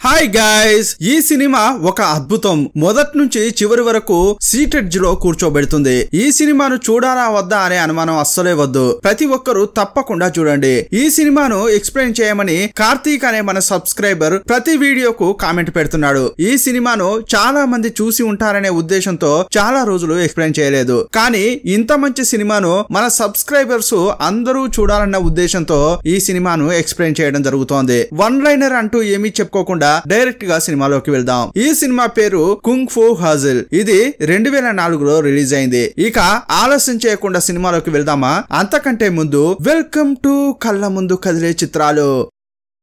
Hi guys, ఈ cinema ఒక అద్భుతం. మొదటి నుంచి చివరి వరకు సీటెడ్జ్ లో కూర్చోబెడుతుంది. ఈ సినిమాను చూడాలా వద్దా అనే అనుమానం అస్సలే వద్దు. ప్రతి ఒక్కరూ తప్పకుండా చూడండి. ఈ సినిమాను ఎక్స్ప్లెయిన్ చేయమని కార్తీక్ అనే మన సబ్స్క్రైబర్ ప్రతి వీడియోకు కామెంట్ పెడుతున్నాడు. ఈ సినిమాను చాలా మంది చూసి ఉంటారనే ఉద్దేశంతో చాలా రోజులు ఎక్స్ప్లెయిన్ చేయలేదు. కానీ ఇంత మంచి సినిమాను మన సబ్స్క్రైబర్స్ అందరూ చూడాలన్న ఉద్దేశంతో ఈ సినిమాను ఎక్స్ప్లెయిన్ చేయడం జరుగుతోంది. వన్ లైనర్ అంటూ ఏమీ చెప్పుకోకుండా డైరెక్ట్ గా సినిమాలోకి వెళ్దాం. ఈ సినిమా పేరు కుంగ్ ఫూ హజిల్. ఇది 2004లో రిలీజ్ అయింది. ఇక ఆలస్యం చేయకుండా సినిమాలోకి వెళ్దామా? అంతకంటే ముందు వెల్కమ్ టు కళ్ళ ముందు కదిలే చిత్రాలు.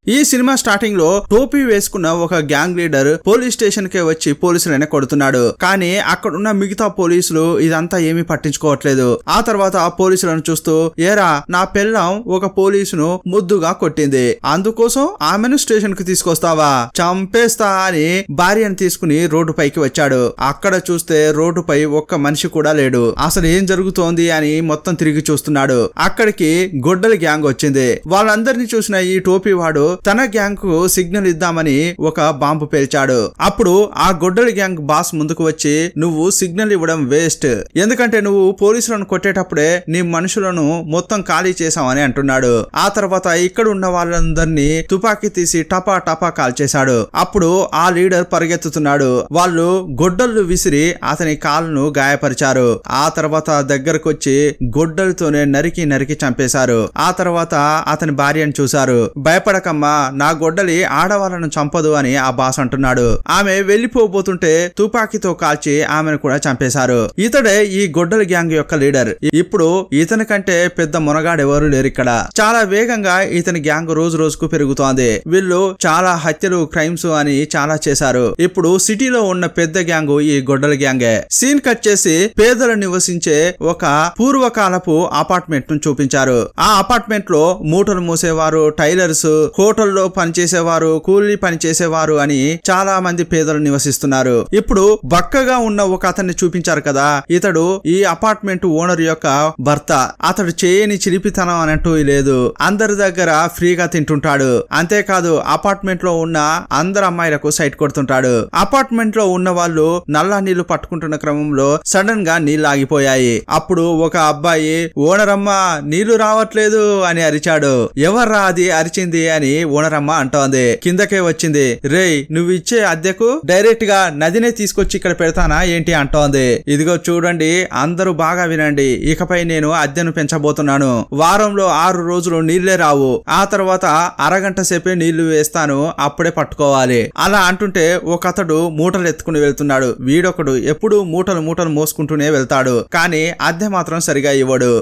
ఈ సినిమా స్టార్టింగ్ లో టోపీ వేసుకున్న ఒక గ్యాంగ్ లీడర్ పోలీస్ స్టేషన్ కే వచ్చి పోలీసులనే కొడుతున్నాడు. కానీ అక్కడున్న మిగతా పోలీసులు ఇదంతా ఏమీ పట్టించుకోవట్లేదు. ఆ తర్వాత ఆ పోలీసులను చూస్తూ, ఏరా నా పెళ్ళాం ఒక పోలీసును ముద్దుగా కొట్టింది, అందుకోసం ఆమెను స్టేషన్ కు తీసుకొస్తావా, చంపేస్తా అని భార్యను తీసుకుని రోడ్డు పైకి వచ్చాడు. అక్కడ చూస్తే రోడ్డుపై ఒక్క మనిషి కూడా లేడు. అసలు ఏం జరుగుతోంది అని మొత్తం తిరిగి చూస్తున్నాడు. అక్కడికి గొడ్డలి గ్యాంగ్ వచ్చింది. వాళ్ళందరినీ చూసిన ఈ టోపీ వాడు తన గ్యాంగ్ కు సిగ్నల్ ఇద్దామని ఒక బాంబు పేల్చాడు. అప్పుడు ఆ గొడ్డలి గ్యాంగ్ బాస్ ముందుకు వచ్చి, నువ్వు సిగ్నల్ ఇవ్వడం వేస్ట్, ఎందుకంటే నువ్వు పోలీసులను కొట్టేటప్పుడే నీ మనుషులను మొత్తం ఖాళీ చేశామని అంటున్నాడు. ఆ తర్వాత ఇక్కడ ఉన్న వాళ్ళందరినీ తుపాకీ తీసి టపా టపా కాల్చేశాడు. అప్పుడు ఆ లీడర్ పరిగెత్తుతున్నాడు. వాళ్ళు గొడ్డళ్ళు విసిరి అతని కాళ్ళను గాయపరిచారు. ఆ తర్వాత దగ్గరకు వచ్చి గొడ్డలతోనే నరికి నరికి చంపేశారు. ఆ తర్వాత అతని భార్యను చూశారు. భయపడకమ్మా, నా గొడ్డలి ఆడవాళ్ళను చంపదు అని ఆ బాస్ అంటున్నాడు. ఆమె వెళ్లిపోబోతుంటే తుపాకీతో కాల్చి ఆమెను కూడా చంపేశారు. ఇతడే ఈ గొడ్డలి గ్యాంగ్ యొక్క లీడర్. ఇప్పుడు ఇతని కంటే పెద్ద మునగాడెవరు లేరు ఇక్కడ. చాలా వేగంగా ఇతని గ్యాంగ్ రోజు రోజుకు పెరుగుతోంది. వీళ్ళు చాలా హత్యలు, క్రైమ్స్ అని చాలా చేశారు. ఇప్పుడు సిటీలో ఉన్న పెద్ద గ్యాంగ్ ఈ గొడ్డలి గ్యాంగే. సీన్ కట్ చేసి పేదలు నివసించే ఒక పూర్వకాలపు అపార్ట్మెంట్ ను చూపించారు. ఆ అపార్ట్మెంట్ లో మూటలు మూసేవారు, టైలర్స్, హోటల్లో పనిచేసేవారు, కూలీ పని చేసేవారు అని చాలా మంది పేదలు నివసిస్తున్నారు. ఇప్పుడు బక్కగా ఉన్న ఒక అతన్ని చూపించారు కదా, ఇతడు ఈ అపార్ట్మెంట్ ఓనర్ యొక్క భర్త. అతడు చేయని చిలిపితనం అన్నట్టు లేదు. అందరి దగ్గర ఫ్రీగా తింటుంటాడు. అంతేకాదు అపార్ట్మెంట్ లో ఉన్న అందరు అమ్మాయిలకు సైట్ కొడుతుంటాడు. అపార్ట్మెంట్ లో ఉన్న వాళ్ళు నల్ల నీళ్లు పట్టుకుంటున్న క్రమంలో సడన్ గా నీళ్లు ఆగిపోయాయి. అప్పుడు ఒక అబ్బాయి, ఓనరమ్మ నీళ్లు రావట్లేదు అని అరిచాడు. ఎవర్రా అది అరిచింది అని ఓనరమ్మ అంటోంది. కిందకే వచ్చింది. రేయ్, నువ్వు ఇచ్చే అద్దెకు డైరెక్ట్ గా నదినే తీసుకొచ్చి ఇక్కడ పెడతానా ఏంటి అంటోంది. ఇదిగో చూడండి, అందరూ బాగా వినండి, ఇకపై నేను అద్దెను పెంచబోతున్నాను. వారంలో 6 రోజులు నీళ్లే రావు. ఆ తర్వాత అరగంట సేపే నీళ్లు వేస్తాను, అప్పుడే పట్టుకోవాలి. అలా అంటుంటే ఒక అతడు మూటలు ఎత్తుకుని వెళ్తున్నాడు. వీడొకడు ఎప్పుడు మూటలు మూటలు మోసుకుంటూనే వెళ్తాడు. కానీ అద్దె మాత్రం సరిగా ఇవ్వడు.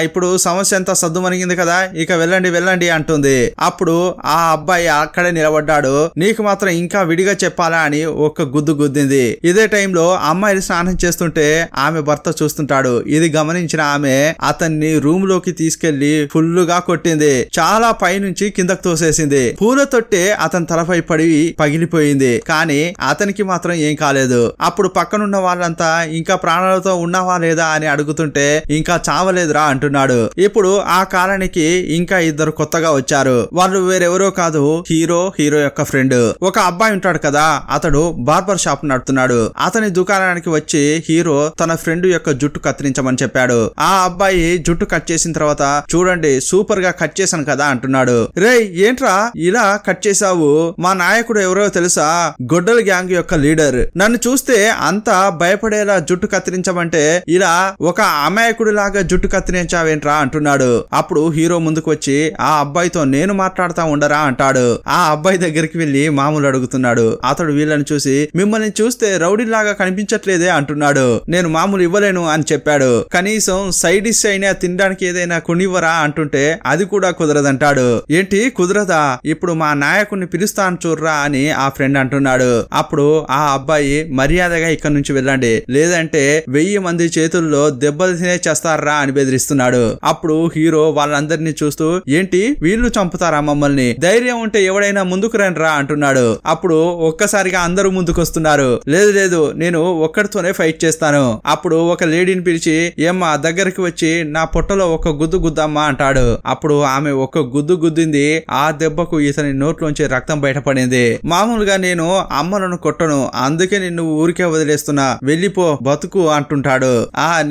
ఇప్పుడు సమస్య అంతా సద్దుమణిగింది కదా, ఇక వెళ్ళండి వెళ్ళండి అంటుంది. అప్పుడు ఆ అబ్బాయి అక్కడే నిలబడ్డాడు. నీకు మాత్రం ఇంకా విడిగా చెప్పాలా అని ఒక గుద్దు గుద్దింది. ఇదే టైంలో అమ్మాయి స్నానం చేస్తుంటే ఆమె భర్త చూస్తుంటాడు. ఇది గమనించిన ఆమె అతన్ని రూమ్ లోకి తీసుకెళ్లి ఫుల్లుగా కొట్టింది. చాలా పై నుంచి కిందకు తోసేసింది. పూల తొట్టే అతని తలపై పడి పగిలిపోయింది. కానీ అతనికి మాత్రం ఏం కాలేదు. అప్పుడు పక్కనున్న వాళ్ళంతా ఇంకా ప్రాణాలతో ఉన్నావా లేదా అని అడుగుతుంటే, ఇంకా చావలేదురా అంటున్నాడు. ఇప్పుడు ఆ కాలనికి ఇంకా ఇద్దరు కొత్తగా వచ్చారు. వాళ్ళు వేరెవరో కాదు, హీరో యొక్క ఫ్రెండ్. ఒక అబ్బాయి ఉంటాడు కదా, అతడు బార్బర్ షాప్ నడుపుతున్నాడు. అతని దుకాణానికి వచ్చి హీరో తన ఫ్రెండ్ యొక్క జుట్టు కత్తిరించమని చెప్పాడు. ఆ అబ్బాయి జుట్టు కట్ చేసిన తర్వాత, చూడండి సూపర్ గా కట్ చేశాను కదా అంటున్నాడు. రేయ్, ఏంట్రా ఇలా కట్ చేసావు? మా నాయకుడు ఎవరో తెలుసా? గొడ్డలి గ్యాంగ్ యొక్క లీడర్. నన్ను చూస్తే అంతా భయపడేలా జుట్టు కత్తిరించమంటే ఇలా ఒక అమాయకుడి లాగా జుట్టు కత్తిరించావేంట్రా అంటున్నాడు. అప్పుడు హీరో ముందుకు వచ్చి, ఆ అబ్బాయితో నేను మాట్లాడుతా ఉండరా అంటాడు. ఆ అబ్బాయి దగ్గరికి వెళ్లి మామూలు అడుగుతున్నాడు. అతడు వీళ్ళని చూసి, మిమ్మల్ని చూస్తే రౌడీలాగా కనిపించట్లేదే అంటున్నాడు. నేను మామూలు ఇవ్వలేను అని చెప్పాడు. కనీసం సైడ్ డిష్ అయినా తినడానికి ఏదైనా కొనివ్వరా అంటుంటే, అది కూడా కుదరదంటాడు. ఏంటి కుదరదా? ఇప్పుడు మా నాయకుడిని పిలుస్తాను చూర్రా అని ఆ ఫ్రెండ్ అంటున్నాడు. అప్పుడు ఆ అబ్బాయి, మర్యాదగా ఇక్కడి నుంచి వెళ్ళండి, లేదంటే 1000 మంది చేతుల్లో దెబ్బలు తినే చేస్తారా అని బెదిరిస్తున్నాడు. అప్పుడు హీరో వాళ్ళందరినీ చూస్తూ, ఏంటి వీళ్ళు చంపుతారా మమ్మల్ని? ధైర్యం ఉంటే ఎవడైనా ముందుకు రండిరా అంటున్నాడు. అప్పుడు ఒక్కసారిగా అందరూ ముందుకు వస్తున్నారు. లేదు లేదు నేను ఒక్కడితోనే ఫైట్ చేస్తాను. అప్పుడు ఒక లేడీని పిలిచి ఏమ్మా దగ్గరికి వచ్చి నా పొట్టలో ఒక గుద్దు గుద్దమ్మా అంటాడు. అప్పుడు ఆమె ఒక గుద్దు గుద్దింది. ఆ దెబ్బకు ఇతని నోట్లోంచి రక్తం బయటపడింది. మామూలుగా నేను అమ్మలను కొట్టను, అందుకే నిన్ను ఊరికే వదిలేస్తున్నా, వెళ్ళిపో బతుకు అంటుంటాడు.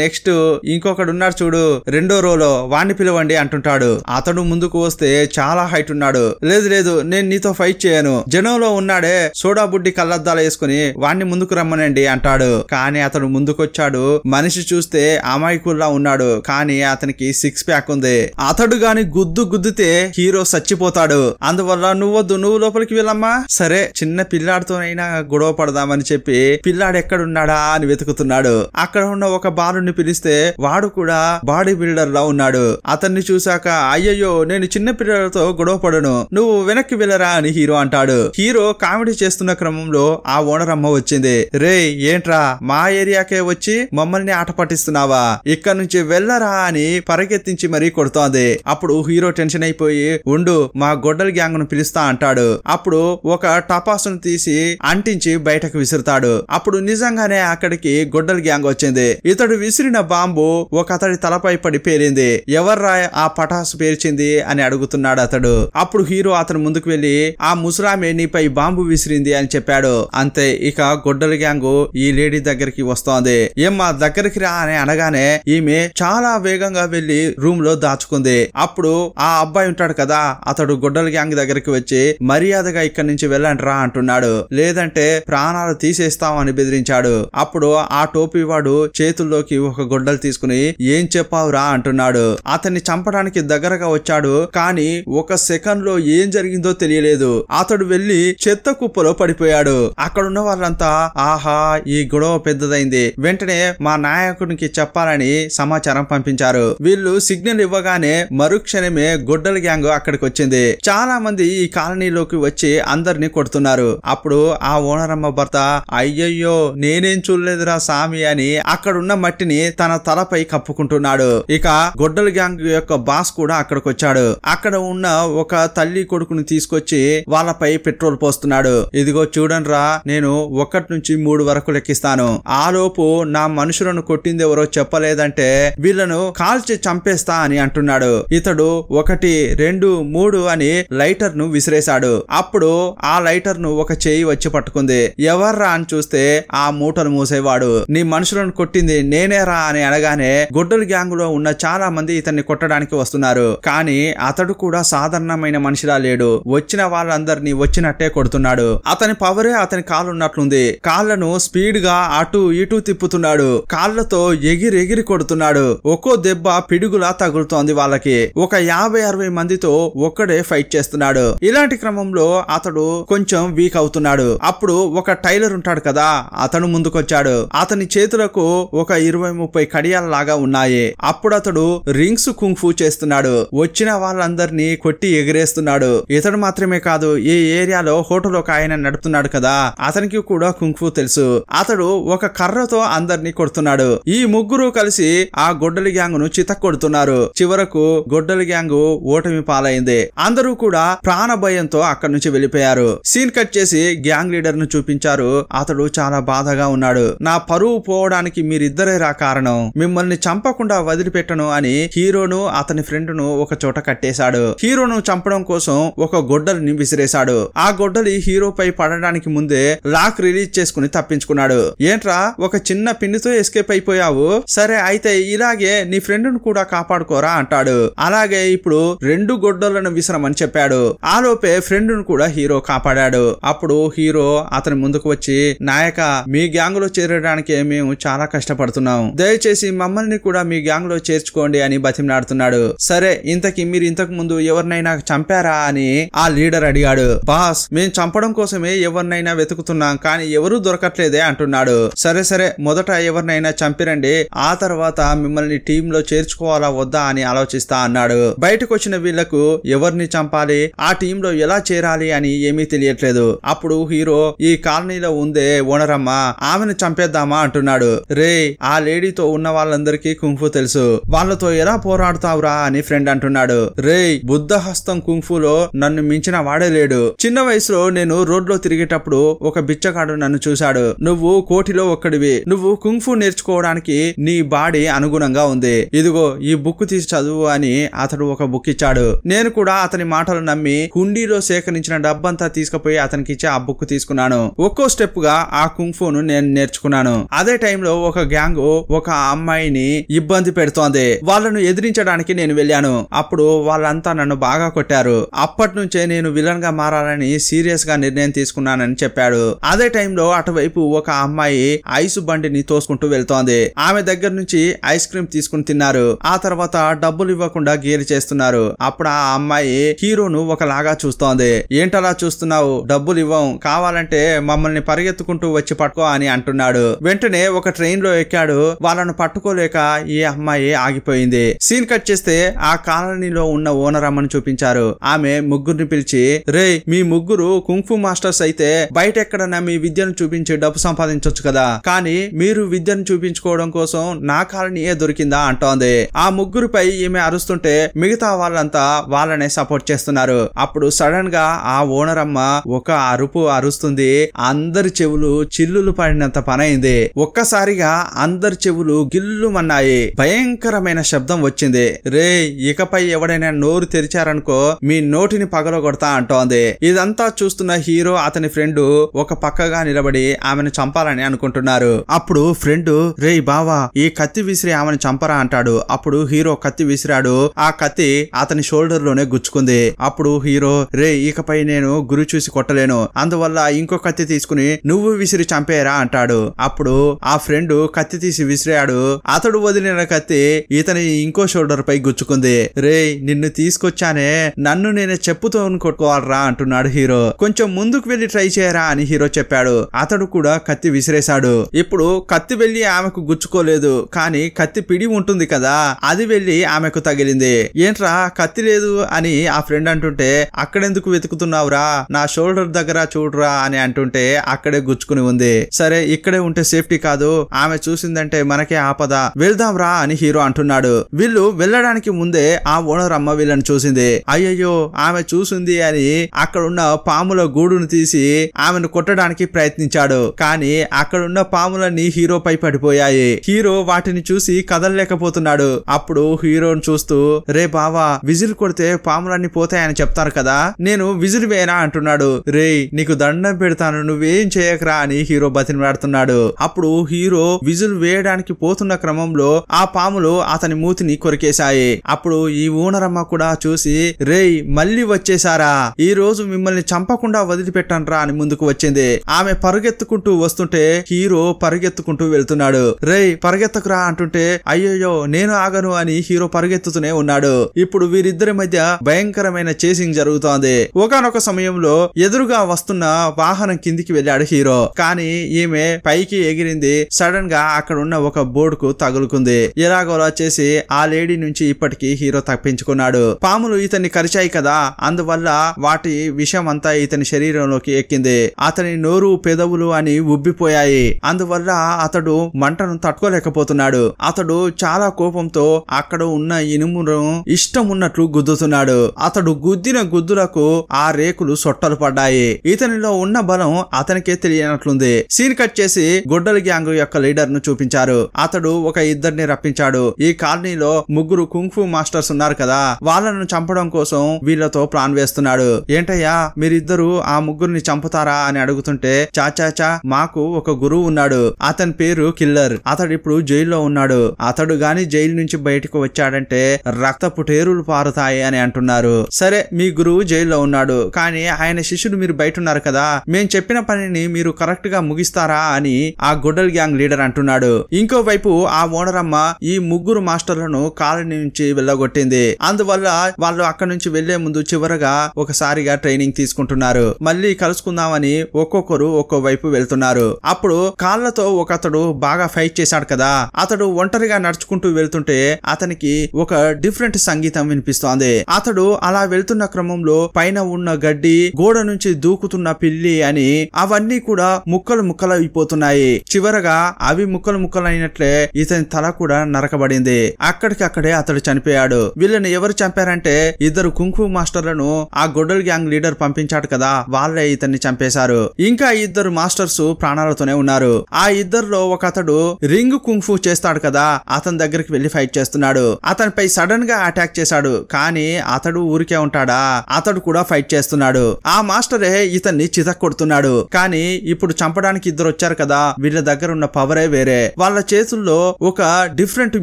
నెక్స్ట్ ఇంకొకడు ఉన్నాడు చూడు రెండో రోలో, వాణ్ణి పిలవండి అంటుంటాడు. అతడు ముందుకు వస్తే చాలా హైట్ ఉన్నాడు. లేదు లేదు నేను నీతో ఫైట్ చేయను, జనంలో ఉన్నాడే సోడా బుడ్డి కళ్ళద్దాలు వేసుకుని వాణ్ణి ముందుకు రమ్మనండి అంటాడు. కానీ అతడు ముందుకొచ్చాడు. మనిషి చూస్తే అమాయకుల్లా ఉన్నాడు, కానీ అతనికి 6 ప్యాక్ ఉంది. అతడు గాని గుద్దితే హీరో చచ్చిపోతాడు. అందువల్ల నువ్వొద్దు, నువ్వు లోపలికి వెళ్ళమ్మా. సరే చిన్న పిల్లాడితోనైనా గొడవ పడదామని చెప్పి పిల్లాడు ఎక్కడున్నాడా అని వెతుకుతున్నాడు. అక్కడ ఉన్న ఒక బాలుని పిలిస్తే వాడు కూడా బాడీ బిల్డర్ లా ఉన్నాడు. అతన్ని చూశాక అయ్యయ్యో నేను చిన్న పిల్లలతో గొడవ పడను, నువ్వు వెనక్కి వెళ్ళరా అని హీరో అంటాడు. హీరో కామెడీ చేస్తున్న క్రమంలో ఆ ఓనర్ అమ్మ వచ్చింది. రే ఏంట్రా మా ఏరియాకే వచ్చి మమ్మల్ని ఆట పట్టిస్తున్నావా, ఇక్కడ నుంచి వెళ్ళరా అని పరిగెత్తించి మరీ కొడుతోంది. అప్పుడు హీరో టెన్షన్ అయిపోయి ఉండు మా గొడ్డల గ్యాంగ్ ను పిలుస్తా అంటాడు. అప్పుడు ఒక టపాసును తీసి అంటించి బయటకు విసురుతాడు. అప్పుడు నిజంగానే అక్కడికి గొడ్డల గ్యాంగ్ వచ్చింది. ఇతడు విసిరిన బాంబు ఒక అతడి తలపై పడి పేలింది. ఎవర్రా ఆ పటాసు పేల్చింది అని అడుగుతున్నాడు అతడు. అప్పుడు హీరో అతను ముందుకు వెళ్లి ఆ ముసలామె నీపై బాంబు విసిరింది అని చెప్పాడు. అంతే, ఇక గొడ్డల గ్యాంగు ఈ లేడీ దగ్గరికి వస్తోంది. ఏమ్మా దగ్గరికి రా అని అనగానే ఈమె చాలా వేగంగా వెళ్లి రూమ్ లో దాచుకుంది. అప్పుడు ఆ అబ్బాయి ఉంటాడు కదా, అతడు గొడ్డల గ్యాంగ్ దగ్గరికి వచ్చి మర్యాదగా ఇక్కడి నుంచి వెళ్ళండి రా అంటున్నాడు, లేదంటే ప్రాణాలు తీసేస్తామని బెదిరించాడు. అప్పుడు ఆ టోపీ వాడు చేతుల్లోకి ఒక గొడ్డలు తీసుకుని ఏం చెప్పావురా అంటున్నాడు. అతన్ని చంపడానికి దగ్గరగా వచ్చాడు, కానీ ఒక సెకండ్ లో ఏం జరిగిందో తెలియలేదు. అతడు వెళ్లి చెత్త కుప్పలో పడిపోయాడు. అక్కడున్న వాళ్ళంతా ఆహా ఈ గొడవ పెద్దదైంది, వెంటనే మా నాయకునికి చెప్పాలని సమాచారం పంపించారు. వీళ్ళు సిగ్నల్ ఇవ్వగానే మరుక్షణమే గొడ్డల గ్యాంగ్ అక్కడికి వచ్చింది. చాలా మంది ఈ కాలనీలోకి వచ్చి అందరినీ కొడుతున్నారు. అప్పుడు ఆ ఓనరమ్మ భర్త అయ్యయ్యో నేనేం చూడలేదురా సామి అని అక్కడున్న మట్టిని తన తలపై కప్పుకుంటున్నాడు. ఇక గొడ్డల గ్యాంగ్ యొక్క బాస్ కూడా అక్కడికి వచ్చాడు. అక్కడ ఉన్న ఒక తల్లి కొడుకుని తీసుకొచ్చి వాళ్ళపై పెట్రోల్ పోస్తున్నాడు. ఇదిగో చూడండిరా నేను 1 నుంచి 3 వరకు లెక్కిస్తాను, ఆలోపు నా మనుషులను కొట్టింది ఎవరో చెప్పలేదంటే వీళ్ళను కాల్చి చంపేస్తా అని అంటున్నాడు. ఇతడు 1, 2, 3 అని లైటర్ ను విసిరేశాడు. అప్పుడు ఆ లైటర్ ను ఒక చేయి వచ్చి పట్టుకుంది. ఎవర్రా అని చూస్తే ఆ మూటలు మూసేవాడు. నీ మనుషులను కొట్టింది నేనేరా అని అనగానే గొడ్డల గ్యాంగ్ లో ఉన్న చాలా మంది ఇతన్ని కొట్టడానికి వస్తున్నారు. కానీ అతడు కూడా సాధారణమైన మనిషిలా లేడు. వచ్చిన వాళ్ళందరినీ వచ్చినట్టే కొడుతున్నాడు. అతని పవరే అతని కాళ్ళున్నట్లుంది. కాళ్లను స్పీడ్ గా అటు ఇటు తిప్పుతున్నాడు. కాళ్లతో ఎగిరి కొడుతున్నాడు. ఒక్కో దెబ్బ పిడుగులా తగులుతోంది వాళ్ళకి. ఒక 50-60 మందితో ఒక్కడే ఫైట్ చేస్తున్నాడు. ఇలాంటి క్రమంలో అతడు కొంచెం వీక్ అవుతున్నాడు. అప్పుడు ఒక టైలర్ ఉంటాడు కదా, అతను ముందుకొచ్చాడు. అతని చేతులకు ఒక 20-30 కడియాల లాగా ఉన్నాయి. అప్పుడు అతడు రింగ్స్ కుంగ్ఫూ చేస్తున్నాడు. వచ్చిన వాళ్ళందరినీ కొట్టి ఎగిరేస్తున్నాడు. ఇతడు మాత్రమే కాదు, ఈ ఏరియాలో హోటల్ ఒక ఆయన నడుపుతున్నాడు కదా, అతనికి కూడా కుంగ్ఫూ తెలుసు. అతడు ఒక కర్రతో అందరినీ కొడుతున్నాడు. ఈ ముగ్గురు కలిసి ఆ గొడ్డలి గ్యాంగ్ ను చితక్ కొడుతున్నారు. చివరకు గొడ్డలి గ్యాంగ్ ఓటమి పాలైంది. అందరూ కూడా ప్రాణ భయంతో అక్కడి నుంచి వెళ్లిపోయారు. సీన్ కట్ చేసి గ్యాంగ్ లీడర్ ను చూపించారు. అతడు చాలా బాధగా ఉన్నాడు. నా పరువు పోవడానికి మీరిద్దరేరా కారణం, మిమ్మల్ని చంపకుండా వదిలిపెట్టను అని హీరోను అతని ఫ్రెండ్ ను ఒక చోట కట్టేశాడు. హీరోను చంపడం కోసం ఒక గొడ్డలిని విసిరేశాడు. ఆ గొడ్డలి హీరోపై పడడానికి ముందే లాక్ రిలీజ్ చేసుకుని తప్పించుకున్నాడు. ఏంట్రా ఒక చిన్న పిన్నితో ఎస్కేప్ అయిపోయావు, సరే అయితే ఇలాగే నీ ఫ్రెండ్ ను కూడా కాపాడుకోరా అంటాడు. అలాగే ఇప్పుడు 2 గొడ్డలను విసరమని చెప్పాడు. ఆలోపే ఫ్రెండ్ ను కూడా హీరో కాపాడాడు. అప్పుడు హీరో అతని ముందుకు వచ్చి నాయక మీ గ్యాంగ్ లో చేరడానికి మేము చాలా కష్టపడుతున్నాం, దయచేసి మమ్మల్ని కూడా మీ గ్యాంగ్ లో చేర్చుకోండి అని బతిమలాడుతున్నాడు. సరే ఇంతకి మీరు ఇంతకు ముందు ఎవరినైనా చంపారా అని ఆ లీడర్ అడిగాడు. బాస్ మేము చంపడం కోసమే ఎవరినైనా వెతుకుతున్నాం, కానీ ఎవరూ దొరకట్లేదే అంటున్నాడు. సరే మొదట ఎవరినైనా చంపిరండి, ఆ తర్వాత మిమ్మల్ని టీమ్ లో చేర్చుకోవాలా వద్దా అని ఆలోచిస్తా అన్నాడు. బయటకు వచ్చిన వీళ్లకు ఎవరిని చంపాలి, ఆ టీమ్ లో ఎలా చేరాలి అని ఏమీ తెలియట్లేదు. అప్పుడు హీరో ఈ కాలనీలో ఉందే ఓనరమ్మ, ఆమెను చంపేద్దామా అంటున్నాడు. రే ఆ లేడీతో ఉన్న వాళ్ళందరికీ కుంఫు తెలుసు, వాళ్ళతో ఎలా పోరాడుతావురా అని ఫ్రెండ్ అంటున్నాడు. రే బుద్ధ హస్తం కుంఫు కుంఫులో నన్ను మించిన వాడే లేడు. చిన్న వయసులో నేను రోడ్లో తిరిగేటప్పుడు ఒక బిచ్చగాడు నన్ను చూశాడు. నువ్వు కోటిలో ఒక్కడివి, నువ్వు కుంఫు నేర్చుకోవడానికి నీ బాడీ అనుగుణంగా ఉంది, ఇదిగో ఈ బుక్ తీసి చదువు అని అతడు ఒక బుక్ ఇచ్చాడు. నేను కూడా అతని మాటలు నమ్మి హుండీలో సేకరించిన డబ్బంతా తీసుకుపోయి అతనికి ఇచ్చి ఆ బుక్ తీసుకున్నాను. ఒక్కో స్టెప్ గా ఆ కుంఫును నేను నేర్చుకున్నాను. అదే టైంలో ఒక గ్యాంగ్ ఒక అమ్మాయిని ఇబ్బంది పెడుతోంది. వాళ్ళను ఎదిరించడానికి నేను వెళ్ళాను. అప్పుడు వాళ్ళంతా నన్ను బాగా కొట్టారు. అప్పటి నుంచే నేను విలన్ గా మారాలని సీరియస్ గా నిర్ణయం తీసుకున్నానని చెప్పాడు. అదే టైంలో అటువైపు ఒక అమ్మాయి ఐసు బండిని తోసుకుంటూ వెళ్తోంది. ఆమె దగ్గర నుంచి ఐస్ క్రీమ్ తీసుకుని తిన్నారు. ఆ తర్వాత డబ్బులు ఇవ్వకుండా గేలి చేస్తున్నారు. అప్పుడు ఆ అమ్మాయి హీరోను ఒకలాగా చూస్తోంది. ఏంటలా చూస్తున్నావు, డబ్బులు ఇవ్వం, కావాలంటే మమ్మల్ని పరిగెత్తుకుంటూ వచ్చి పట్టుకో అని అంటున్నాడు. వెంటనే ఒక ట్రైన్ లో ఎక్కాడు. వాళ్ళను పట్టుకోలేక ఈ అమ్మాయి ఆగిపోయింది. సీన్ కట్ చేస్తే ఆ కాలనీలో ఉన్న ఓనర్ అమ్మను చూపించారు. ఆమె ముగ్గురిని పిలిచి, రే మీ ముగ్గురు కుంఫు మాస్టర్స్ అయితే బయట ఎక్కడన్నా మీ విద్యను చూపించి డబ్బు సంపాదించొచ్చు కదా, కానీ మీరు విద్యను చూపించుకోవడం కోసం నా కాలనీయే దొరికిందా అంటోంది. ఆ ముగ్గురుపై ఈమె అరుస్తుంటే మిగతా వాళ్ళంతా వాళ్ళనే సపోర్ట్ చేస్తున్నారు. అప్పుడు సడన్ గా ఆ ఓనర్ అమ్మ ఒక అరుపు అరుస్తుంది. అందరి చెవులు చిల్లులు పడినంత పనైంది. ఒక్కసారిగా అందరి చెవులు గిల్లుమన్నాయి. భయంకరమైన శబ్దం వచ్చింది. రే ఇకపై ఎవడైనా నోరు తెరిచారనుకో మీ నోటిని పగలగొడతా అంటోంది. ఇదంతా చూస్తున్న హీరో అతని ఫ్రెండ్ ఒక పక్కగా నిలబడి ఆమెను చంపాలని అనుకుంటున్నారు. అప్పుడు ఫ్రెండ్, రే బావా ఈ కత్తి విసిరి ఆమెను చంపరా అంటాడు. అప్పుడు హీరో కత్తి విసిరాడు. ఆ కత్తి అతని షోల్డర్ లోనే గుచ్చుకుంది. అప్పుడు హీరో, రే ఇకపై నేను గురి చూసి కొట్టలేను, అందువల్ల ఇంకో కత్తి తీసుకుని నువ్వు విసిరి చంపేరా అంటాడు. అప్పుడు ఆ ఫ్రెండ్ కత్తి తీసి విసిరాడు. అతడు వదిలిన కత్తి ఇతని ఇంకో షోల్డర్ పై గుచ్చుకుంది. రే నిన్ను తీసుకొచ్చానే, నన్ను నేనే చెప్పుతో కొట్టుకోవాలరా అంటున్నాడు హీరో. కొంచెం ముందుకు వెళ్లి ట్రై చేయరా అని హీరో చెప్పాడు. అతడు కూడా కత్తి విసిరేశాడు. ఇప్పుడు కత్తి వెళ్లి ఆమెకు గుచ్చుకోలేదు, కానీ కత్తి పిడి ఉంటుంది కదా, అది వెళ్లి ఆమెకు తగిలింది. ఏంట్రా కత్తి లేదు అని ఆ ఫ్రెండ్ అంటుంటే, అక్కడెందుకు వెతుకుతున్నావురా, నా షోల్డర్ దగ్గర చూడరా అని అంటుంటే అక్కడే గుచ్చుకుని ఉంది. సరే ఇక్కడే ఉంటే సేఫ్టీ కాదు, ఆమె చూసిందంటే మనకే ఆపద, వెళ్దాం రా అని హీరో అంటున్నాడు. వీళ్ళు వెళ్ళడానికి ముందే ఆ ఓనర్ అమ్మ వీళ్ళని చూసింది. అయ్యయ్యో ఆమె చూసింది అని అక్కడున్న పాముల గూడును తీసి ఆమెను కొట్టడానికి ప్రయత్నించాడు. కానీ అక్కడున్న పాములన్నీ హీరోపై పడిపోయాయి. హీరో వాటిని చూసి కదలలేకపోతున్నాడు. అప్పుడు హీరోను చూస్తూ, రే బావా విజిల్ కొడితే పాములన్నీ పోతాయని చెప్తారు కదా, నేను విజిల్ వేయనా అంటున్నాడు. రే నీకు దండం పెడతాను, నువ్వేం చేయకరా అని హీరో బతిమలాడుతున్నాడు. అప్పుడు హీరో విజిల్ వేయడానికి పోతున్న క్రమంలో ఆ పాములు అతని మూతిని కొరికేశాయి. అప్పుడు ఈ ఓనరమ్మ కూడా చూసి, రేయ్ మళ్ళీ వచ్చేసారా, ఈ రోజు మిమ్మల్ని చంపకుండా వదిలిపెట్టండ్రా అని ముందుకు వచ్చింది. ఆమె పరుగెత్తుకుంటూ వస్తుంటే హీరో పరిగెత్తుకుంటూ వెళ్తున్నాడు. రేయ్ పరిగెత్తకురా అంటుంటే, అయ్యయ్యో నేను ఆగను అని హీరో పరిగెత్తుతూనే ఉన్నాడు. ఇప్పుడు వీరిద్దరి మధ్య భయంకరమైన చేసింగ్ జరుగుతోంది. ఒకానొక సమయంలో ఎదురుగా వస్తున్న వాహనం కిందికి వెళ్ళాడు హీరో. కానీ ఈమె పైకి ఎగిరింది. సడన్ గా అక్కడ ఉన్న ఒక బోర్డు కు తగులుకుంది. ఎలాగోలా చేసి ఆ లేడీ నుంచి ఇప్పటికి హీరో తప్పించుకున్నాడు. పాములు ఇతన్ని కరిచాయి కదా, అందువల్ల వాటి విషం అంతా ఇతని శరీరంలోకి ఎక్కింది. అతని నోరు పెదవులు అని ఉబ్బిపోయాయి. అందువల్ల అతడు మంటను తట్టుకోలేకపోతున్నాడు. అతడు చాలా కోపంతో అక్కడ ఉన్న ఇనుమును ఇష్టం ఉన్నట్లు గుద్దుతున్నాడు. అతడు గుద్దిన గుద్దులకు ఆ రేకులు సొట్టలు పడ్డాయి. ఇతనిలో ఉన్న బలం అతనికే తెలియనట్లుంది. సీన్ కట్ చేసి గొడ్డలి గ్యాంగ్ యొక్క లీడర్ ను చూపించారు. అతడు ఒక ఇద్దరిని రప్పించాడు. ఈ కాలనీలో ముగ్గురు కుంఫు మాస్టర్స్ ఉన్నారు కదా, వాళ్ళను చంపడం కోసం వీళ్లతో ప్లాన్ వేస్తున్నాడు. ఏంటయ్యా మీరిద్దరు ఆ ముగ్గురిని చంపుతారా అని అడుగుతుంటే, చాచాచా మాకు ఒక గురువు ఉన్నాడు, అతని పేరు కిల్లర్, అతడు ఇప్పుడు జైల్లో ఉన్నాడు, అతడు గాని జైలు నుంచి బయటకు వచ్చాడంటే రక్తపు టేరులు పారుతాయి అని అంటున్నారు. సరే మీ గురువు జైల్లో ఉన్నాడు, కానీ ఆయన శిష్యుడు మీరు బయట ఉన్నారు కదా, మేం చెప్పిన పనిని మీరు కరెక్ట్ గా ముగిస్తారా అని ఆ గొడ్డల్ గ్యాంగ్ లీడర్ అంటున్నాడు. ఇంకోవైపు ఆ ఓనరమ్మ ఈ ముగ్గురు మాస్టర్లను కాలనీ నుంచి వెళ్ళగొట్టింది. అందువల్ల వాళ్ళు అక్కడ నుంచి వెళ్లే ముందు చివరగా ఒకసారిగా ట్రైనింగ్ తీసుకుంటున్నారు. మళ్ళీ కలుసుకుందామని ఒక్కొక్కరు ఒక్కో వైపు వెళ్తున్నారు. అప్పుడు కాళ్లతో ఒకతడు బాగా ఫైట్ చేశాడు కదా, అతడు ఒంటరిగా నడుచుకుంటూ వెళ్తుంటే అతనికి ఒక డిఫరెంట్ సంగీతం వినిపిస్తోంది. అతడు అలా వెళ్తున్న క్రమంలో పైన ఉన్న గడ్డి, గోడ నుంచి దూకుతున్న పిల్లి అని అవన్నీ కూడా ముక్కలు ముక్కలు అయిపోతున్నాయి. చివరగా అవి ముక్కలు ముక్కలైనట్లే ఇతని తల కూడా నరకబడింది. అక్కడికక్కడే అతడు చనిపోయాడు. వీళ్ళని ఎవరు చంపారంటే ఇద్దరు కుంఫు కుంఫు మాస్టర్లను ఆ గొడ్డల్ గ్యాంగ్ లీడర్ పంపించాడు కదా, వాళ్ళే ఇతన్ని చంపేశారు. ఇంకా 2 మాస్టర్స్ ప్రాణాలతోనే ఉన్నారు. ఆ ఇద్దరిలో ఒక అతడు రింగ్ కుంఫు చేస్తాడు కదా, అతని దగ్గరికి వెళ్లి ఫైట్ చేస్తున్నాడు. అతనిపై సడన్ గా అటాక్ చేశాడు. కానీ అతడు ఊరికే ఉంటాడా, అతడు కూడా ఫైట్ చేస్తున్నాడు. ఆ మాస్టరే ఇతన్ని చితక్కొడుతున్నాడు. కానీ ఇప్పుడు చంపడానికి 2 వచ్చారు కదా, వీళ్ళ దగ్గర ఉన్న పవరే వేరే. వాళ్ళ చేతుల్లో ఒక డిఫరెంట్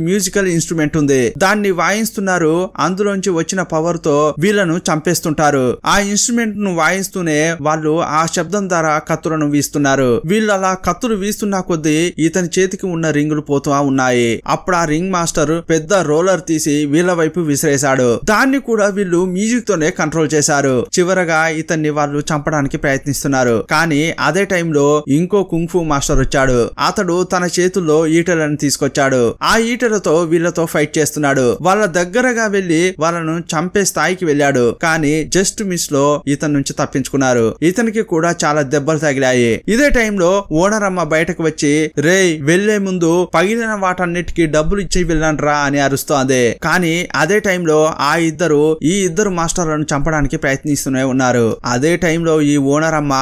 మ్యూజికల్ ఇన్స్ట్రుమెంట్ ఉంది, దాన్ని వాయిస్తున్నారు. అందులోంచి వచ్చిన పవర్ తో వీళ్ళను చంపేస్తుంటారు. ఆ ఇన్స్ట్రుమెంట్ ను వాయిస్తూనే వాళ్ళు ఆ శబ్దం ద్వారా కత్తులను వీస్తున్నారు. వీళ్ళు అలా కత్తులు వీస్తున్న కొద్దీ ఇతని చేతికి ఉన్న రింగులు పోతూ ఉన్నాయి. అప్పుడు ఆ రింగ్ మాస్టర్ పెద్ద రోలర్ తీసి వీళ్ళ వైపు విసిరేశాడు. దాన్ని కూడా వీళ్ళు మ్యూజిక్ తోనే కంట్రోల్ చేశారు. చివరగా ఇతన్ని వాళ్ళు చంపడానికి ప్రయత్నిస్తున్నారు. కానీ అదే టైంలో ఇంకో కుంఫు మాస్టర్ వచ్చాడు. అతడు తన చేతుల్లో ఈటలను తీసుకొచ్చాడు. ఆ ఈటలతో వీళ్ళతో ఫైట్ చేస్తున్నాడు. వాళ్ళ దగ్గరగా వెళ్లి వాళ్ళను చంపే స్థాయికి వెళ్ళాడు. కానీ జస్ట్ మిస్ లో ఇతని నుంచి తప్పించుకున్నారు. ఇతనికి కూడా చాలా దెబ్బలు తగిలాయి. ఇదే టైంలో ఓనర్ అమ్మ బయటకు వచ్చి, రేయ్ వెళ్లే ముందు పగిలిన వాటన్నిటికీ డబ్బులు ఇచ్చి వెళ్ళండ్రా అని అరుస్తోంది. కానీ అదే టైంలో ఈ ఇద్దరు మాస్టర్లను చంపడానికి ప్రయత్నిస్తూనే ఉన్నారు. అదే టైంలో ఈ ఓనర్ అమ్మ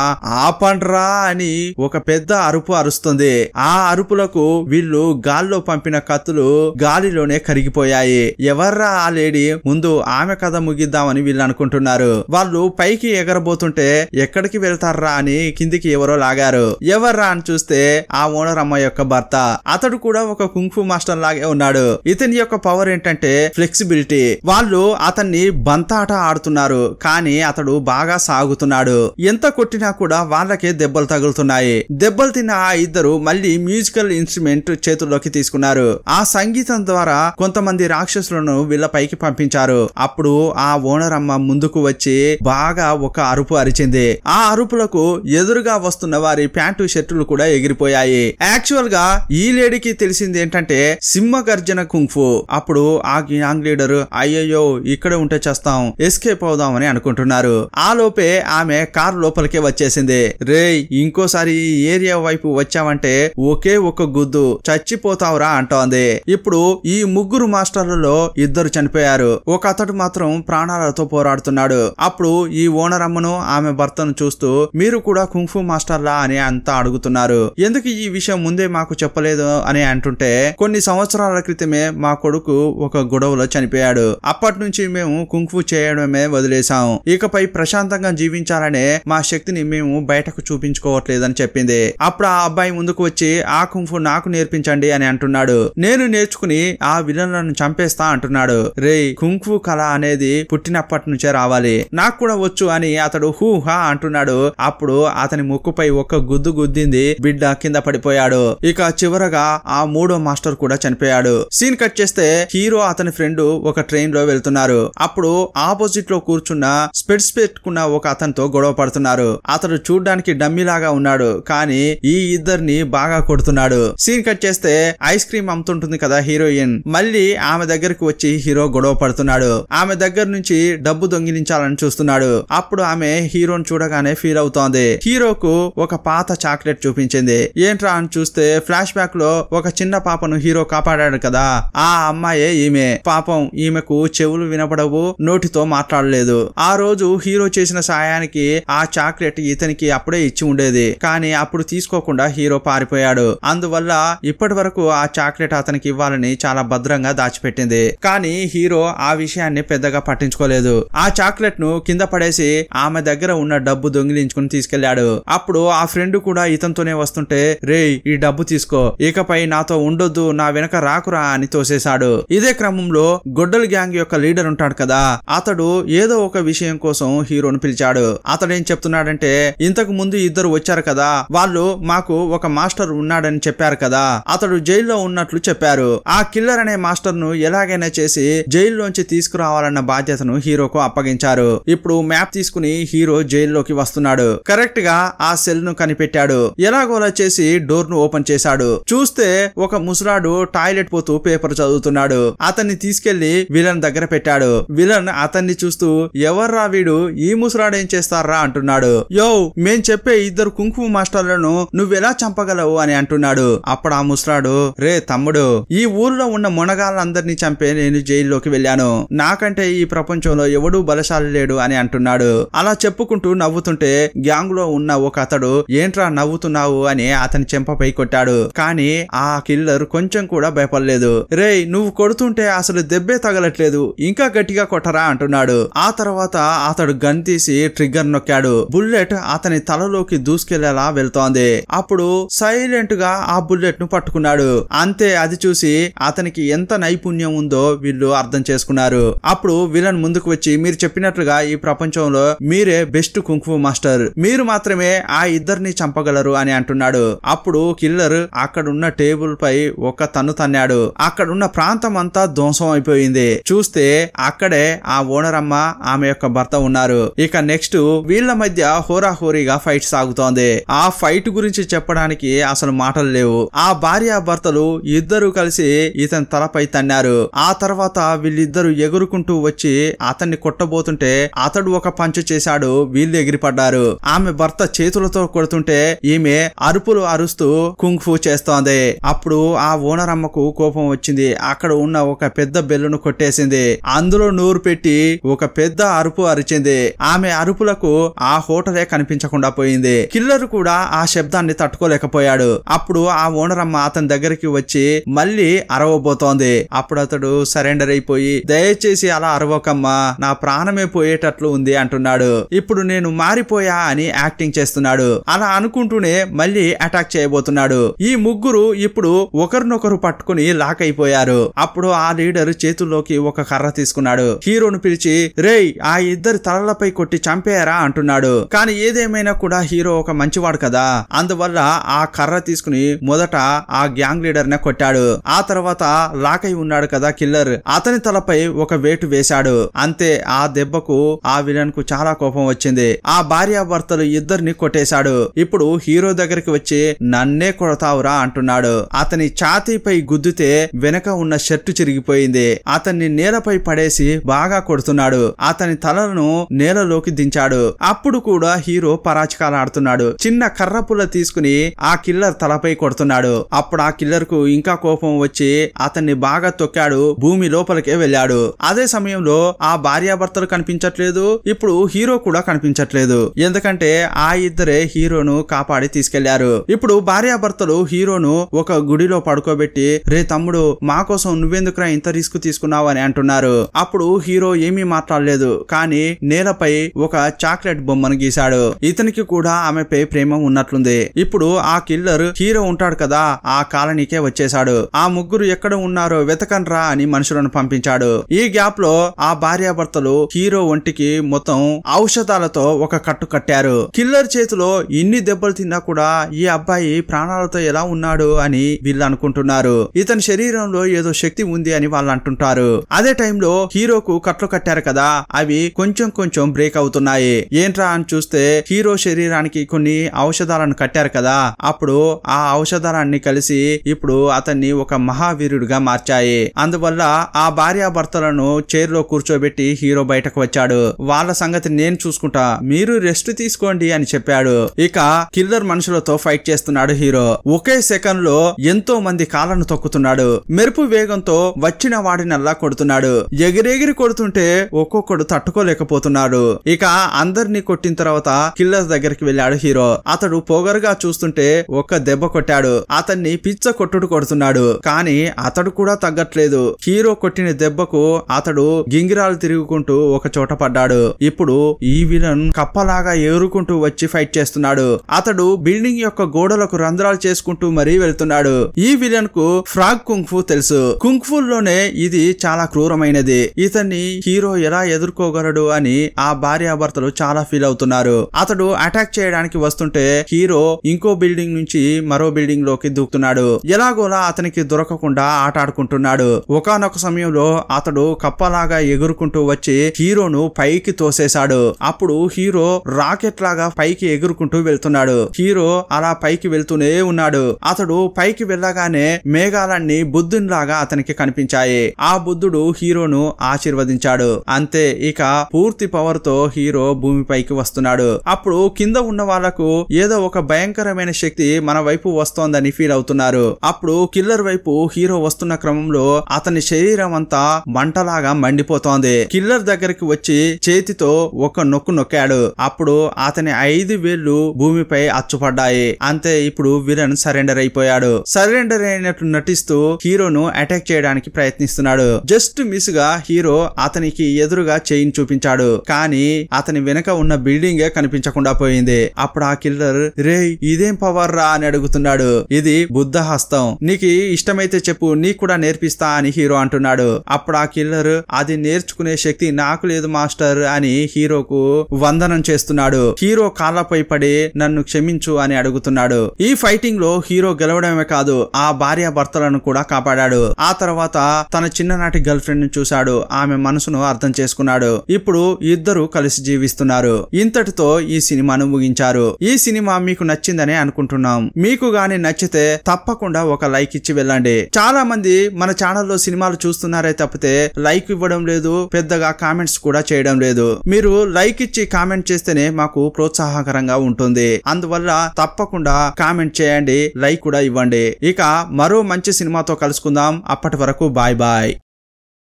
ఆపండ్రా అని ఒక పెద్ద అరుపు అరుస్తుంది. ఆ అరుపులకు వీళ్ళు గాల్లో పంపిన కత్తులు గాలిలోనే కరిగిపోయాయి. ఎవర్రా ఆ లేడీ, ముందు ఆమె కథ ముగిద్దామని వీళ్ళు అనుకుంటున్నారు. వాళ్ళు పైకి ఎగరబోతుంటే ఎక్కడికి వెళ్తారా అని కిందికి ఎవరో లాగారు. ఎవర్రా అని చూస్తే ఆ ఓనర్ అమ్మ యొక్క భర్త. అతడు కూడా ఒక కుంఫు మాస్టర్ లాగే ఉన్నాడు. ఇతని యొక్క పవర్ ఏంటంటే ఫ్లెక్సిబిలిటీ. వాళ్ళు అతన్ని బంతాట ఆడుతున్నారు. కానీ అతడు బాగా సాగుతున్నాడు. ఎంత కొట్టినా కూడా వాళ్ళకే దెబ్బలు తగులుతున్నాయి. దెబ్బలు తిన్న ఆ ఇద్దరు మళ్ళీ మ్యూజికల్ ఇన్స్ట్రుమెంట్ చేతుల్లోకి తీసుకున్నారు. ఆ సంగీతం ద్వారా కొంతమంది రాక్షసులను వీళ్ళ పైకి పంపించారు. అప్పుడు ఆ ఓనర్ అమ్మ ముందుకు వచ్చి బాగా ఒక అరుపు అరిచింది. ఆ అరుపులకు ఎదురుగా వస్తున్న వారి ప్యాంటు షర్టులు కూడా ఎగిరిపోయాయి. యాక్చువల్ గా ఈ లేడీకి తెలిసింది ఏంటంటే సింహ గర్జన కుంఫు. అప్పుడు ఆ గ్యాంగ్ లీడర్ అయ్యయ్యో ఇక్కడ ఉంటే చేస్తాం, ఎస్కేప్ అవుదామని అనుకుంటున్నారు. ఆ లోపే ఆమె కారు లోపలికే వచ్చేసింది. రేయ్ ఇంకోసారి ఈ ఏరియా వైపు వచ్చావంటే ఒకే ఒక గుద్దు చచ్చిపోతావురా అంటోంది. ఇప్పుడు ఈ 3 మాస్టర్లలో 2 చనిపోయారు. ఒక అతడు మాత్రం ప్రాణాలతో పోరాడుతున్నాడు. అప్పుడు ఈ ఓనర్ అమ్మను ఆమె భర్తను చూస్తూ మీరు కూడా కుంఫు మాస్టర్లా అని అంతా అడుగుతున్నారు. ఎందుకు ఈ విషయం ముందే మాకు చెప్పలేదు అని అంటుంటే, కొన్ని సంవత్సరాల క్రితమే మా కొడుకు ఒక గొడవలో చనిపోయాడు. అప్పటి నుంచి మేము కుంఫు చేయడమే వదిలేసాం. ఇకపై ప్రశాంతంగా జీవించాలనే మా శక్తిని మేము బయటకు చూపించుకోవట్లేదని చెప్పింది. అప్పుడు ఆ అబ్బాయి ముందుకు వచ్చి ఆ కుంఫు నాకు నేర్పించండి అని అంటున్నాడు. నేను నేర్చుకుని ఆ విలన్లను చంపేస్తా అంటున్నాడు. రేయ్ కుంఫు కళ అనేది పుట్టినప్పటి నుంచే రావాలి, నాకు కూడా వచ్చు అని అతడు హూహా అంటున్నాడు. అప్పుడు అతని ముక్కుపై ఒక గుద్దు గుద్దింది. బిడ్డ కింద పడిపోయాడు. ఇక చివరగా ఆ 3వ మాస్టర్ కూడా చనిపోయాడు. సీన్ కట్ చేస్తే హీరో అతని ఫ్రెండ్ ఒక ట్రైన్ లో వెళ్తున్నారు. అప్పుడు ఆపోజిట్ లో కూర్చున్న స్పెట్స్ పెట్టుకున్న ఒక అతనితో గొడవ పడుతున్నారు. అతడు చూడ్డానికి డమ్మీ లాగా ఉన్నాడు. కానీ ఈ ఇద్దరిని బాగా కొడుతున్నాడు. సీన్ కట్ చేస్తే ఐస్ క్రీమ్ అమ్ముతుంటుంది కదా హీరోయిన్, మళ్ళీ ఆమె దగ్గరికి వచ్చి హీరో గొడవ పడుతున్నాడు. ఆమె దగ్గర నుంచి డబ్బు దొంగిలించాలని చూస్తున్నాడు. అప్పుడు ఆమె హీరోని చూడగానే ఫీల్ అవుతోంది. హీరోకు ఒక పాత చాక్లెట్ చూపించింది. ఏంట్రా అని చూస్తే ఫ్లాష్ బ్యాక్ లో ఒక చిన్న పాపను హీరో కాపాడాడు కదా, ఆ అమ్మాయే ఈమె. పాపం ఈమెకు చెవులు వినపడవు, నోటితో మాట్లాడలేదు. ఆ రోజు హీరో చేసిన సాయానికి ఆ చాక్లెట్ ఇతనికి అప్పుడే ఇచ్చి ఉండేది. కానీ అప్పుడు తీసుకోకుండా హీరో పారిపోయాడు. అందువల్ల ఇప్పటి వరకు ఆ చాక్లెట్ అతనికి ఇవ్వాలని చాలా భద్రంగా దాచిపెట్టింది. కానీ హీరో ఆ విషయాన్ని పెద్దగా పట్టించుకోలేదు. ఆ చాక్లెట్ ను కింద పడేసి ఆమె దగ్గర ఉన్న డబ్బు దొంగిలించుకుని తీసుకెళ్లాడు. అప్పుడు ఆ ఫ్రెండ్ కూడా ఇతనితోనే వస్తుంటే, రేయ్ ఈ డబ్బు తీసుకో, ఇకపై నాతో ఉండొద్దు, నా వెనక రాకురా అని తోసేశాడు. ఇదే క్రమంలో గొడ్డల్ గ్యాంగ్ యొక్క లీడర్ ఉంటాడు కదా, అతడు ఏదో ఒక విషయం కోసం హీరోను పిలిచాడు. అతడేం చెప్తున్నాడంటే, ఇంతకు ముందు 2 వచ్చారు కదా, వాళ్ళు మాకు ఒక మాస్టర్ ఉన్నాడని చెప్పారు కదా, అతడు జైల్లో ఉన్నట్లు చెప్పారు. ఆ కిల్లర్ అనే మాస్టర్ ను ఎలాగైనా చేసి జైల్లోంచి తీసుకురావాలన్న బాధ్యతను హీరోకు అప్పగించారు. ఇప్పుడు మ్యాప్ తీసుకుని హీరో జైల్లోకి వస్తున్నాడు. కరెక్ట్ గా ఆ సెల్ ను కనిపెట్టాడు. ఎలాగోలా చేసి డోర్ ను ఓపెన్ చేశాడు. చూస్తే ఒక ముసలాడు టాయిలెట్ పోతూ పేపర్ చదువుతున్నాడు. అతన్ని తీసుకెళ్లి విలన్ దగ్గర పెట్టాడు. విలన్ అతన్ని చూస్తూ ఎవర్రా వీడు, ఈ ముసలాడేం చేస్తారా అంటున్నాడు. యో మేం చెప్పే 2 కుంఫు మాస్టర్లను నువ్వెలా చంపగలవు అని అంటున్నాడు. అప్పుడు ఆ ముసలాడు, రే తమ్ముడు, ఈ ఊర్లో ఉన్న మొనగాళ్ళందరినీ చంపే నేను జైల్లోకి వెళ్ళాను. నాకంటే ఈ ప్రపంచం ప్రపంచంలో ఎవడూ బలశాలి లేడు అని అంటున్నాడు. అలా చెప్పుకుంటూ నవ్వుతుంటే గ్యాంగ్ లో ఉన్న ఒక అతడు ఏంట్రా నవ్వుతున్నావు అని అతని చెంపపై కొట్టాడు. కానీ ఆ కిల్లర్ కొంచెం కూడా భయపడలేదు. రేయ్ నువ్వు కొడుతుంటే అసలు దెబ్బే తగలట్లేదు, ఇంకా గట్టిగా కొట్టరా అంటున్నాడు. ఆ తర్వాత అతడు గన్ తీసి ట్రిగ్గర్ నొక్కాడు. బుల్లెట్ అతని తలలోకి దూసుకెళ్లేలా వెళ్తోంది. అప్పుడు సైలెంట్ గా ఆ బుల్లెట్ ను పట్టుకున్నాడు. అంతే, అది చూసి అతనికి ఎంత నైపుణ్యం ఉందో వీళ్ళు అర్థం చేసుకున్నారు. అప్పుడు విలన్ ముందుకు వచ్చి, మీరు చెప్పినట్లుగా ఈ ప్రపంచంలో మీరే బెస్ట్ కుంగ్ ఫు మాస్టర్, మీరు మాత్రమే ఆ ఇద్దరిని చంపగలరు అని అంటున్నాడు. అప్పుడు కిల్లర్ అక్కడున్న టేబుల్ పై ఒక తన్ను తన్నాడు. అక్కడున్న ప్రాంతం అంతా ధ్వంసం అయిపోయింది. చూస్తే అక్కడే ఆ ఓనర్ అమ్మ, ఆమె యొక్క భర్త ఉన్నారు. ఇక నెక్స్ట్ వీళ్ళ మధ్య హోరాహోరీగా ఫైట్ సాగుతోంది. ఆ ఫైట్ గురించి చెప్పడానికి అసలు మాటలు లేవు. ఆ భార్యాభర్తలు ఇద్దరు కలిసి ఇతని తలపై తన్నారు. ఆ తర్వాత వీళ్ళిద్దరు ఎగురుకుంటూ వచ్చి అతన్ని కొట్టబోతుంటే అతడు ఒక పంచు చేశాడు. వీళ్ళు ఎగిరిపడ్డారు. ఆమె భర్త చేతులతో కొడుతుంటే ఈమె అరుపులు అరుస్తూ కుంగ్ ఫు చేస్తోంది. అప్పుడు ఆ ఓనర్ అమ్మకు కోపం వచ్చింది. అక్కడ ఉన్న ఒక పెద్ద బెల్లును కొట్టేసింది. అందులో నూరు పెట్టి ఒక పెద్ద అరుపు అరిచింది. ఆమె అరుపులకు ఆ హోటలే కనిపించకుండా పోయింది. కిల్లర్ కూడా ఆ శబ్దాన్ని తట్టుకోలేకపోయాడు. అప్పుడు ఆ ఓనర్ అమ్మ అతని దగ్గరికి వచ్చి మళ్ళీ అరవబోతోంది. అప్పుడు అతడు సరెండర్ అయిపోయి, దయచేసి అలా అరవకమ్మా, నా ప్రాణమే పోయేటట్లు ఉంది అంటున్నాడు. ఇప్పుడు నేను మారిపోయా అని యాక్టింగ్ చేస్తున్నాడు. అలా అనుకుంటూనే మళ్ళీ అటాక్ చేయబోతున్నాడు. ఈ ముగ్గురు ఇప్పుడు ఒకరినొకరు పట్టుకుని లాక్ అయిపోయారు. అప్పుడు ఆ లీడర్ చేతుల్లోకి ఒక కర్ర తీసుకున్నాడు. హీరోను పిలిచి, రేయ్ ఆ ఇద్దరి తలలపై కొట్టి చంపేయారా అంటున్నాడు. కానీ ఏదేమైనా కూడా హీరో ఒక మంచివాడు కదా, అందువల్ల ఆ కర్ర తీసుకుని మొదట ఆ గ్యాంగ్ లీడర్ నే కొట్టాడు. ఆ తర్వాత లాక్ అయి ఉన్నాడు కదా కిల్లర్, అతని తలపై ఒక వేటు వేశాడు. అంతే, ఆ దెబ్బకు ఆ విలన్ కు చాలా కోపం వచ్చింది. ఆ భార్యాభర్తలు ఇద్దరిని కొట్టేశాడు. ఇప్పుడు హీరో దగ్గరికి వచ్చి, నన్నే కొడతావురా అంటున్నాడు. అతని ఛాతీపై గుద్దితే వెనక ఉన్న షర్టు చిరిగిపోయింది. అతన్ని నేలపై పడేసి బాగా కొడుతున్నాడు. అతని తలను నేలలోకి దించాడు. అప్పుడు కూడా హీరో పరాచికాలు ఆడుతున్నాడు. చిన్న కర్రపుల్ల తీసుకుని ఆ కిల్లర్ తలపై కొడుతున్నాడు. అప్పుడు ఆ కిల్లర్ కు ఇంకా కోపం వచ్చి అతన్ని బాగా తొక్కాడు. భూమి లోపలికే వెళ్ళాడు. అదే సమయంలో ఆ భార్యాభర్తలు కనిపించట్లేదు. ఇప్పుడు హీరో కూడా కనిపించట్లేదు. ఎందుకంటే ఆ ఇద్దరే హీరోను కాపాడి తీసుకెళ్లారు. ఇప్పుడు భార్యాభర్తలు హీరోను ఒక గుడిలో పడుకోబెట్టి, రే తమ్ముడు, మా కోసం నువ్వెందుకురా ఇంత రిస్క్ తీసుకున్నావు అని అంటున్నారు. అప్పుడు హీరో ఏమీ మాట్లాడలేదు. కానీ నేలపై ఒక చాక్లెట్ బొమ్మను గీశాడు. ఇతనికి కూడా ఆమెపై ప్రేమ ఉన్నట్లుంది. ఇప్పుడు ఆ కిల్లర్ హీరో ఉంటాడు కదా, ఆ కాలనీకే వచ్చేశాడు. ఆ ముగ్గురు ఎక్కడ ఉన్నారో వెతకండ్రా అని మనుషులను పంపించాడు. ఈ గ్యాప్ లో ఆ భార్యాభర్తలు హీరో ఒంటికి మొత్తం ఔషధాలతో ఒక కట్టు కట్టారు. కిల్లర్ చేతిలో ఇన్ని దెబ్బలు తిన్నా కూడా ఈ అబ్బాయి ప్రాణాలతో ఎలా ఉన్నాడు అని వీళ్ళు అనుకుంటున్నారు. ఇతని శరీరంలో ఏదో శక్తి ఉంది అని వాళ్ళు అంటుంటారు. అదే టైంలో హీరోకు కట్లు కట్టారు కదా, అవి కొంచెం కొంచెం బ్రేక్ అవుతున్నాయి. ఏంట్రా అని చూస్తే హీరో శరీరానికి కొన్ని ఔషధాలను కట్టారు కదా, అప్పుడు ఆ ఔషధాలన్నీ కలిసి ఇప్పుడు అతన్ని ఒక మహావీరుడిగా మార్చాయి. అందువల్ల ఆ భార్యాభర్తలను చైర్ లో కూర్చోబెట్టి హీరో బయటకు వచ్చాడు. వాళ్ళ సంగతి నేను చూసుకుంటా, మీరు రెస్ట్ తీసుకోండి అని చెప్పాడు. ఇక కిల్లర్ మనుషులతో ఫైట్ చేస్తున్నాడు హీరో. ఒకే సెకండ్ లో ఎంతో మంది కాళ్ళను తొక్కుతున్నాడు. మెరుపు వేగంతో వచ్చిన వాడినల్లా కొడుతున్నాడు. ఎగిరెగిరి కొడుతుంటే ఒక్కొక్కడు తట్టుకోలేకపోతున్నాడు. ఇక అందరినీ కొట్టిన తర్వాత కిల్లర్ దగ్గరికి వెళ్ళాడు హీరో. అతడు పొగరుగా చూస్తుంటే ఒక్క దెబ్బ కొట్టాడు. అతన్ని పిచ్చ కొట్టుడు కొడుతున్నాడు. కానీ అతడు కూడా తగ్గట్లేదు. హీరో కొట్టిన దెబ్బకు అతడు గింగిరాలు తిరుగుకుంటూ ఒక చోట పడ్డాడు. ఇప్పుడు ఈ విలన్ కప్పలాగా ఏరుకుంటూ వచ్చి ఫైట్ చేస్తున్నాడు. అతడు బిల్డింగ్ యొక్క గోడలకు రంధ్రాలు చేసుకుంటూ మరీ వెళ్తున్నాడు. ఈ విలన్ కు ఫ్రాగ్ కుంగ్ ఫు తెలుసు. కుంగ్ ఫు లోనే ఇది చాలా క్రూరమైనది. ఇతన్ని హీరో ఎలా ఎదుర్కోగలడు అని ఆ భార్యాభర్తలు చాలా ఫీల్ అవుతున్నారు. అతడు అటాక్ చేయడానికి వస్తుంటే హీరో ఇంకో బిల్డింగ్ నుంచి మరో బిల్డింగ్ లోకి దూకుతున్నాడు. ఎలాగోలా అతనికి దొరకకుండా ఆట ఆడుకుంటున్నాడు. ఒకానొక సమయంలో అతడు కప్పలాగా ఎగురుకుంటూ వచ్చి హీరోను పైకి తోసేశాడు. అప్పుడు హీరో రాకెట్ లాగా పైకి ఎగురుకుంటూ వెళ్తున్నాడు. హీరో అలా పైకి వెళ్తూనే ఉన్నాడు. అతడు పైకి వెళ్ళగానే మేఘాలన్నీ బుద్ధునిలాగా అతనికి కనిపించాయి. ఆ బుద్ధుడు హీరోను ఆశీర్వదించాడు. అంతే, ఇక పూర్తి పవర్ తో హీరో భూమిపైకి వస్తున్నాడు. అప్పుడు కింద ఉన్న వాళ్లకు ఏదో ఒక భయంకరమైన శక్తి మన వైపు వస్తోందని ఫీల్ అవుతున్నారు. అప్పుడు కిల్లర్ వైపు హీరో వస్తున్న క్రమంలో అతని శరీరం అంతా మంటలాగా మండిపోతోంది. కిల్లర్ దగ్గరికి వచ్చి చేతితో ఒక నొక్కు నొక్కాడు. అప్పుడు అతని 5 వేళ్లు భూమిపై అచ్చుపడ్డాయి. అంతే, ఇప్పుడు విలన్ సరెండర్ అయిపోయాడు. సరెండర్ అయినట్టు నటిస్తూ హీరోను అటాక్ చేయడానికి ప్రయత్నిస్తున్నాడు. జస్ట్ మిస్ గా హీరో అతనికి ఎదురుగా చైన్ చూపించాడు. కానీ అతని వెనక ఉన్న బిల్డింగే కనిపించకుండా పోయింది. అప్పుడు ఆ కిల్లర్, రే ఇదేం పవర్ రా అని అడుగుతున్నాడు. ఇది బుద్ధ హస్తం, నీకు ఇష్టమైతే చెప్పు, నీకు కూడా నేర్పిస్తా అని హీరో అంటున్నాడు. అప్పుడు ఆ కిల్లర్, అది నేర్చుకునే శక్తి నాకు లేదు మాస్టర్ అని హీరోకు వందనం చేస్తున్నాడు. హీరో కాళ్ళపై పడి నన్ను క్షమించు అని అడుగుతున్నాడు. ఈ ఫైటింగ్ లో హీరో గెలవడమే కాదు, ఆ భార్య భర్తలను కూడా కాపాడాడు. ఆ తర్వాత తన చిన్ననాటి గర్ల్ ఫ్రెండ్ ని చూశాడు. ఆమె మనసును అర్థం చేసుకున్నాడు. ఇప్పుడు ఇద్దరు కలిసి జీవిస్తున్నారు. ఇంతటితో ఈ సినిమాను ముగించారు. ఈ సినిమా మీకు నచ్చిందని అనుకుంటున్నాం. మీకు గాని నచ్చితే తప్పకుండా ఒక లైక్ ఇచ్చి వెళ్ళండి. చాలా మంది మన ఛానల్లో సినిమాలు చూస్తున్నారే తప్పితే లైక్ ఇవ్వడం లేదు, పెద్దగా కామెంట్స్ కూడా చేయడం లేదు. మీరు లైక్ ఇచ్చి కామెంట్ చేస్తేనే మాకు ప్రోత్సాహకరంగా ఉంటుంది. అందువల్ల తప్పకుండా కామెంట్ చేయండి, లైక్ కూడా ఇవ్వండి. ఇక మరో మంచి సినిమాతో కలుసుకుందాం. అప్పటి వరకు బాయ్ బాయ్.